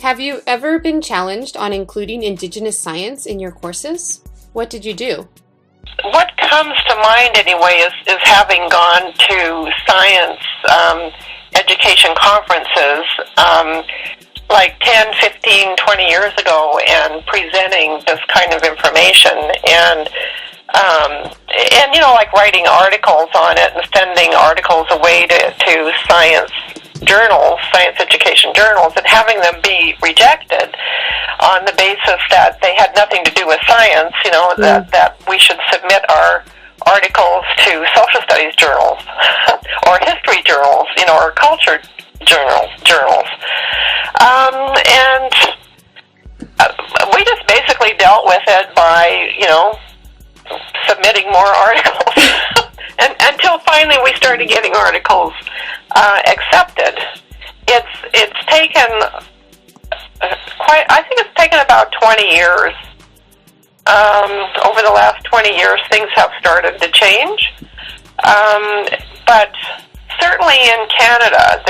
Have you ever been challenged on including Indigenous science in your courses? What did you do? What comes to mind anyway is having gone to science education conferences like 10, 15, 20 years ago and presenting this kind of information and like writing articles on it and sending articles away to science journals, science education journals, and having them be rejected on the basis that they had nothing to do with science, that we should submit our articles to social studies journals or history journals, or culture journals. And we just basically dealt with it by, submitting more articles and until finally we started getting articles accepted. It's taken I think it's taken about 20 years. Over the last 20 years, things have started to change. But certainly in Canada,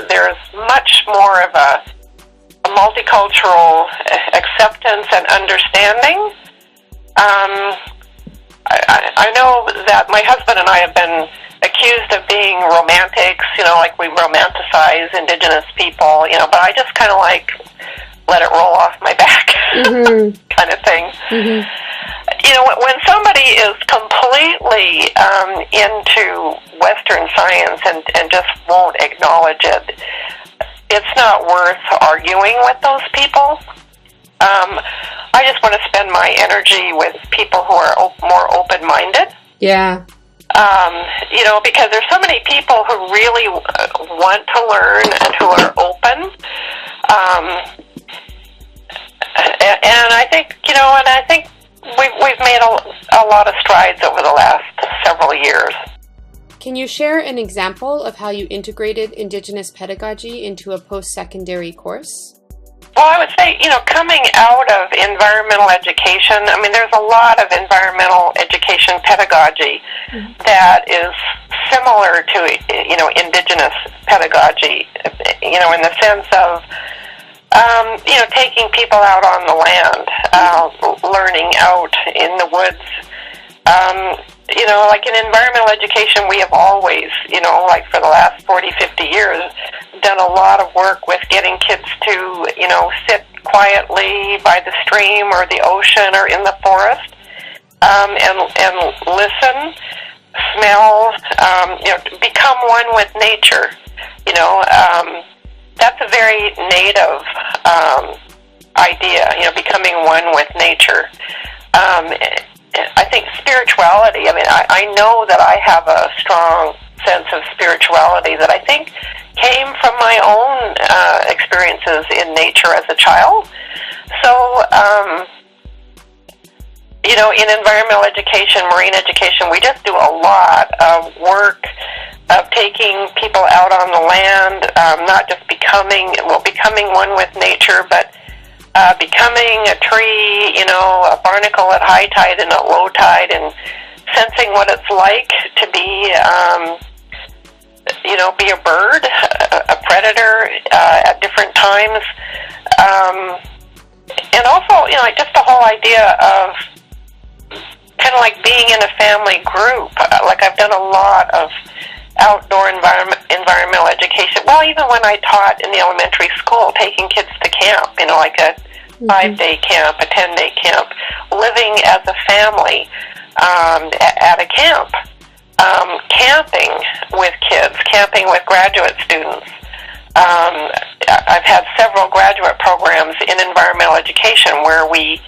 there's much more of a multicultural acceptance and understanding. I know that my husband and I have been accused of being romantics, like we romanticize Indigenous people, but I just kind of like let it roll off my back kind of thing. Mm-hmm. When somebody is completely into Western science and just won't acknowledge it, it's not worth arguing with those people. I just want to spend my energy with people who are more open-minded. Yeah. Because there's so many people who really want to learn and who are open. And I think, we've made a lot of strides over the last several years. Can you share an example of how you integrated Indigenous pedagogy into a post-secondary course? Well, I would say, coming out of environmental education, there's a lot of environmental education pedagogy that is similar to, Indigenous pedagogy, in the sense of, taking people out on the land, learning out in the woods. Like in environmental education, we have always, for the last 40, 50 years, done a lot of work with getting kids to, sit quietly by the stream or the ocean or in the forest, and listen, smell, become one with nature. That's a very native idea, becoming one with nature. I think spirituality, I know that I have a strong sense of spirituality that I think came from my own experiences in nature as a child. So, in environmental education, marine education, we just do a lot of work of taking people out on the land, not just becoming one with nature, but becoming a tree, a barnacle at high tide and at low tide, and sensing what it's like to be a bird, a predator at different times. And also, just the whole idea of kind of like being in a family group. Like I've done a lot of outdoor environmental education. Well, even when I taught in the elementary school, taking kids to camp, like a 5-day camp, a 10-day camp, living as a family at a camp, camping with kids, camping with graduate students. I've had several graduate programs in environmental education where we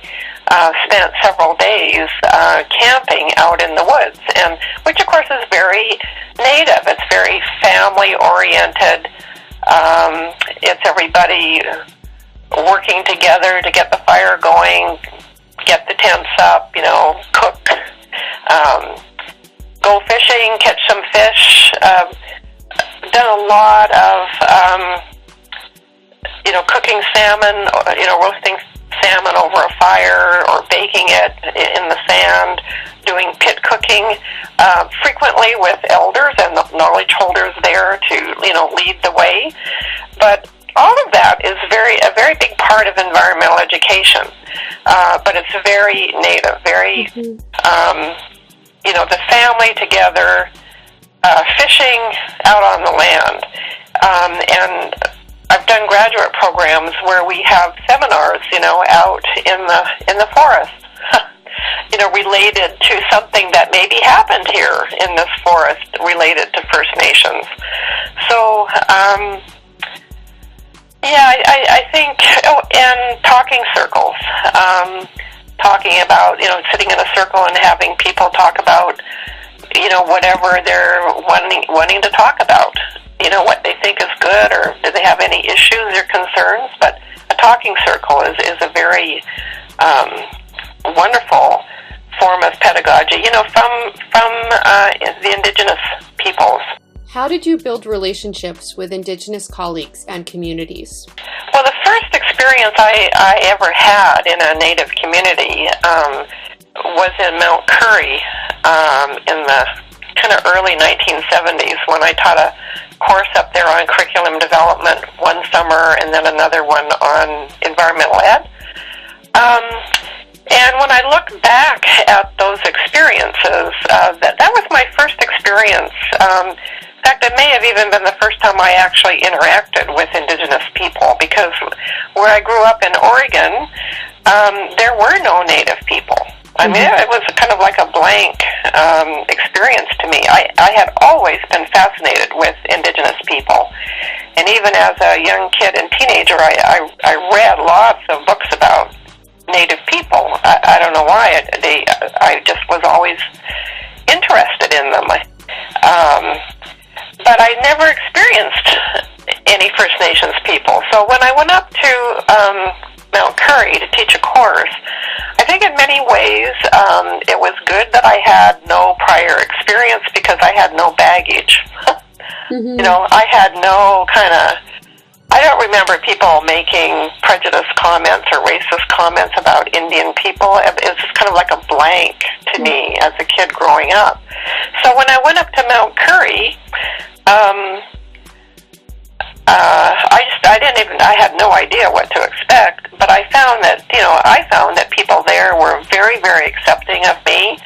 spent several days camping out in the woods, and which of course is very native. It's very family-oriented. It's everybody working together to get the fire going, get the tents up, cook, go fishing, catch some fish. Done a lot of, cooking salmon, roasting salmon over a fire or baking it in the sand, doing pit cooking, frequently with elders and the knowledge holders there to, lead the way. But all of that is a very big part of environmental education. But it's very native, very, the family together, fishing out on the land. And I've done graduate programs where we have seminars, out in the forest, related to something that maybe happened here in this forest related to First Nations. So, I think, and talking circles, talking about, sitting in a circle and having people talk about, whatever they're wanting to talk about, what they think is good, or do they have any issues or concerns. But a talking circle is a very wonderful form of pedagogy, from the Indigenous peoples. How did you build relationships with Indigenous colleagues and communities? Well, the first experience I ever had in a Native community was in Mount Currie in the kind of early 1970s, when I taught a course up there on curriculum development one summer and then another one on environmental ed. And when I look back at those experiences, that was my first experience. In fact, it may have even been the first time I actually interacted with Indigenous people, because where I grew up in Oregon, there were no Native people. I mean, it was kind of like a blank experience to me. I had always been fascinated with Indigenous people. And even as a young kid and teenager, I read lots of books about Native people. I don't know why. I just was always interested in them. But I never experienced any First Nations people. So when I went up to Mount Currie to teach a course, I think in many ways it was good that I had no prior experience, because I had no baggage. I had no I don't remember people making prejudiced comments or racist comments about Indian people. It was just kind of like a blank to me as a kid growing up. So when I went up to Mount Currie, I had no idea what to expect, but I found that people there were very, very accepting of me.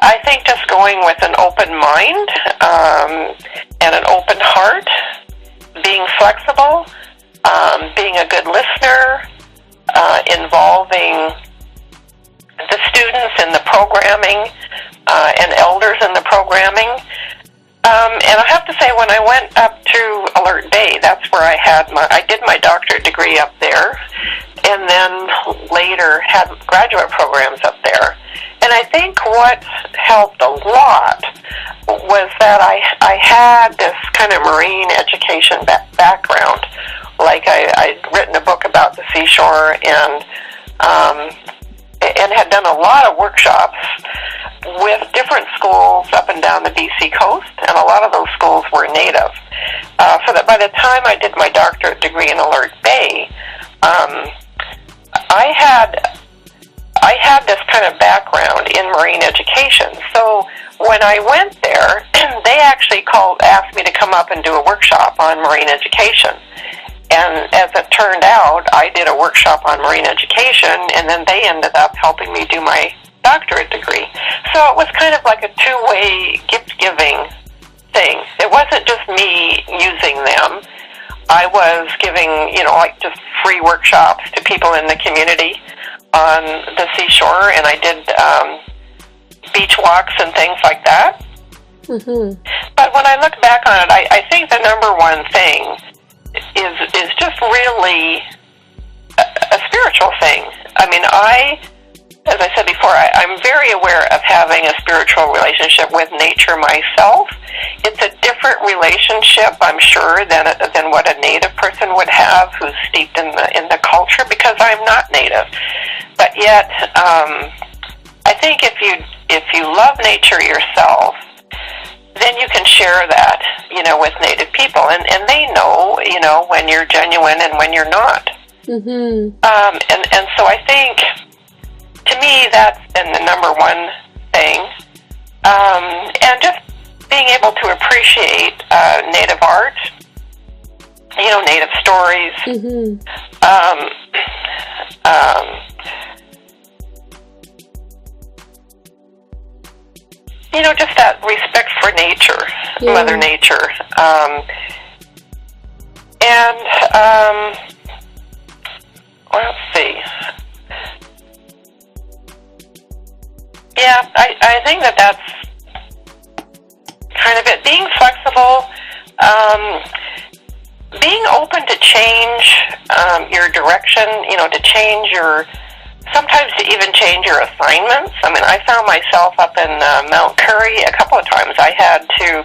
I think just going with an open mind and an open heart, being flexible, being a good listener, involving the students in the programming and elders in the programming. And I have to say, when I went up to Alert Bay, that's where I did my doctorate degree up there, and then later had graduate programs up there. And I think what helped a lot was that I had this kind of marine education background. Like I'd written a book about the seashore, and had done a lot of workshops with different schools up and down the BC coast, and a lot of those schools were Native. So that by the time I did my doctorate degree in Alert Bay, I had this kind of background in marine education. So when I went there, they actually asked me to come up and do a workshop on marine education. And as it turned out, I did a workshop on marine education, and then they ended up helping me do my doctorate degree. So it was kind of like a two-way gift-giving thing. It wasn't just me using them. I was giving, just free workshops to people in the community on the seashore, and I did beach walks and things like that. But when I look back on it, I think the number one thing is just really a spiritual thing. I mean, as I said before, I'm very aware of having a spiritual relationship with nature myself. It's a different relationship, I'm sure, than what a Native person would have who's steeped in the culture, because I'm not Native. But yet, I think if you love nature yourself, then you can share that, with Native people, and they know, when you're genuine and when you're not. And so I think, to me, that's been the number one thing. And just being able to appreciate Native art, Native stories. Mm-hmm. Just that respect for nature, Mother Nature. Let's see. Yeah, I think that's kind of it. Being flexible, being open to change your direction, sometimes to even change your assignments. I mean, I found myself up in Mount Currie a couple of times. I had to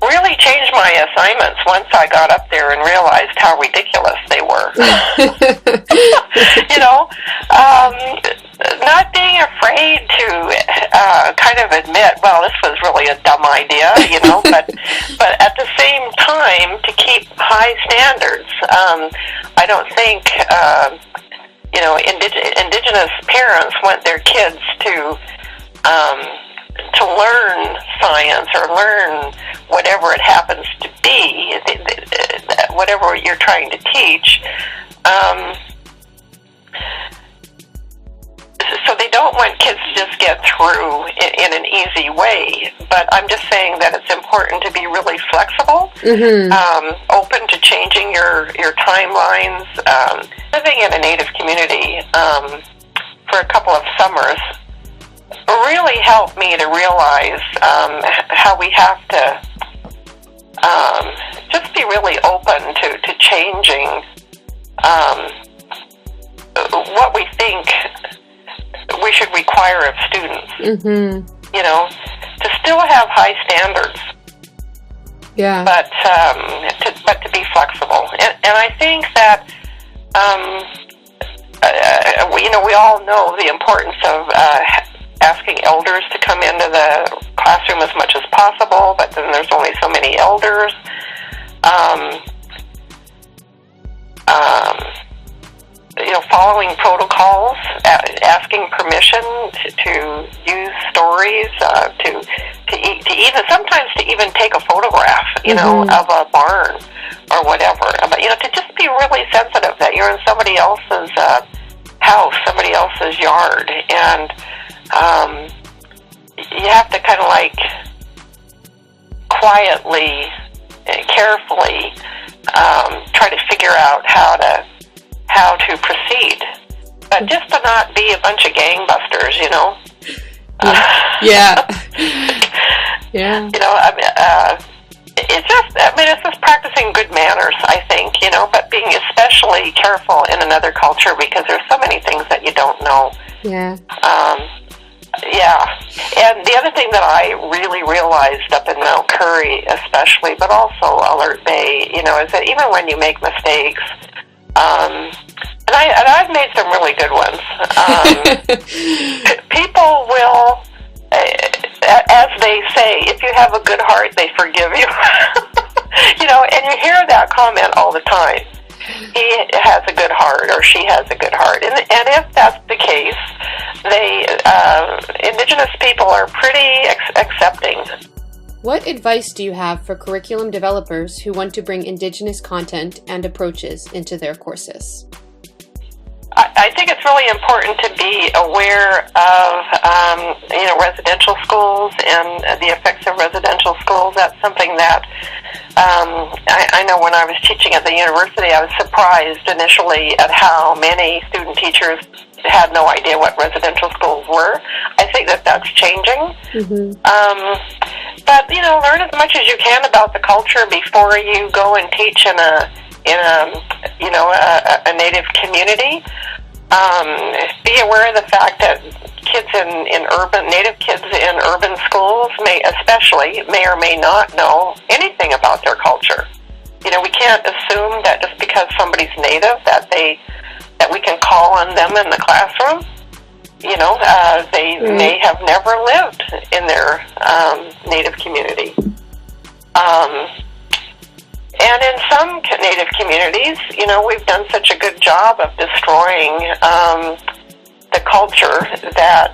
really change my assignments once I got up there and realized how ridiculous they were. Not being afraid to kind of admit, well, this was really a dumb idea, but at the same time to keep high standards. I don't think, Indigenous parents want their kids to learn science or learn whatever it happens to be, whatever you're trying to teach. So they don't want kids to just get through in an easy way. But I'm just saying that it's important to be really flexible, open to changing your timelines. Living in a Native community for a couple of summers really helped me to realize how we have to just be really open to changing what we think we should require of students. To still have high standards. Yeah. But to be flexible, and I think that we all know the importance of asking elders to come into the classroom as much as possible, but then there's only so many elders. Following protocols, asking permission to use stories, to even take a photograph, of a barn or whatever. But to just be really sensitive that you're in somebody else's house, somebody else's yard, and you have to kind of quietly, carefully try to figure out how to proceed, but just to not be a bunch of gangbusters, Yeah. It's just practicing good manners, I think, but being especially careful in another culture because there's so many things that you don't know. Yeah. And the other thing that I really realized up in Mount Currie especially, but also Alert Bay, is that even when you make mistakes, and I've made some really good ones, people will, as they say, if you have a good heart, they forgive you. And you hear that comment all the time. He has a good heart, or she has a good heart. And if that's the case, Indigenous people are pretty accepting. What advice do you have for curriculum developers who want to bring Indigenous content and approaches into their courses? I think it's really important to be aware of, residential schools and the effects of residential schools. That's something that I know when I was teaching at the university, I was surprised initially at how many student teachers had no idea what residential schools were. I think that's changing. But learn as much as you can about the culture before you go and teach in a Native community. Be aware of the fact that Native kids in urban schools may or may not know anything about their culture. We can't assume that just because somebody's Native that we can call on them in the classroom. They may have never lived in their Native community. And in some Native communities, we've done such a good job of destroying the culture that,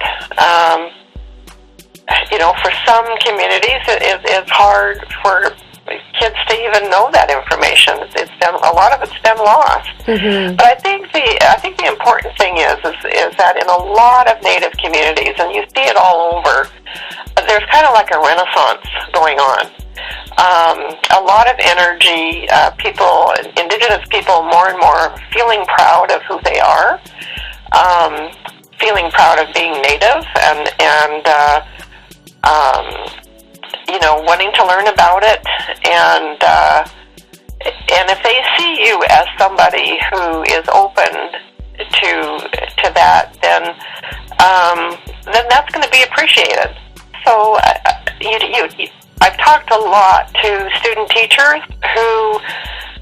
for some communities it's hard for kids to even know that information. It's been, a lot of it's been lost. Mm-hmm. But I think the important thing is that in a lot of Native communities, and you see it all over, there's kind of like a renaissance going on. A lot of energy, Indigenous people more and more feeling proud of who they are, feeling proud of being Native, and wanting to learn about it, and if they see you as somebody who is open to that, then that's going to be appreciated. So I've talked a lot to student teachers who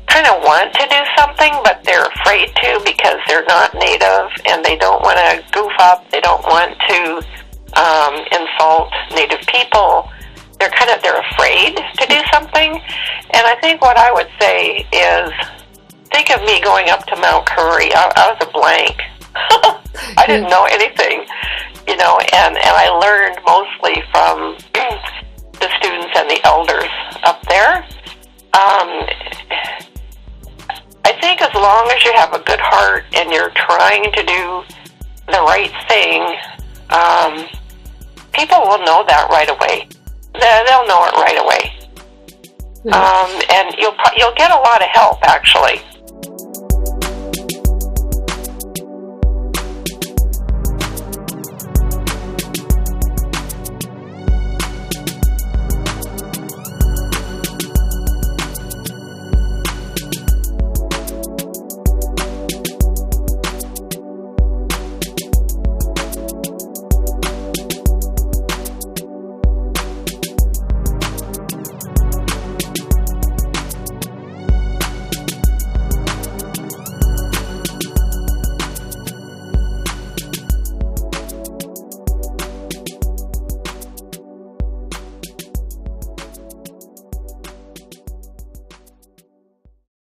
kind of want to do something, but they're afraid to because they're not Native, and they don't want to goof up. They don't want to insult Native people. They're afraid to do something. And I think what I would say is, think of me going up to Mount Curry. I was a blank. I didn't know anything, and I learned mostly from the students and the elders up there. I think as long as you have a good heart and you're trying to do the right thing, people will know that right away. They'll know it right away. And you'll get a lot of help, actually.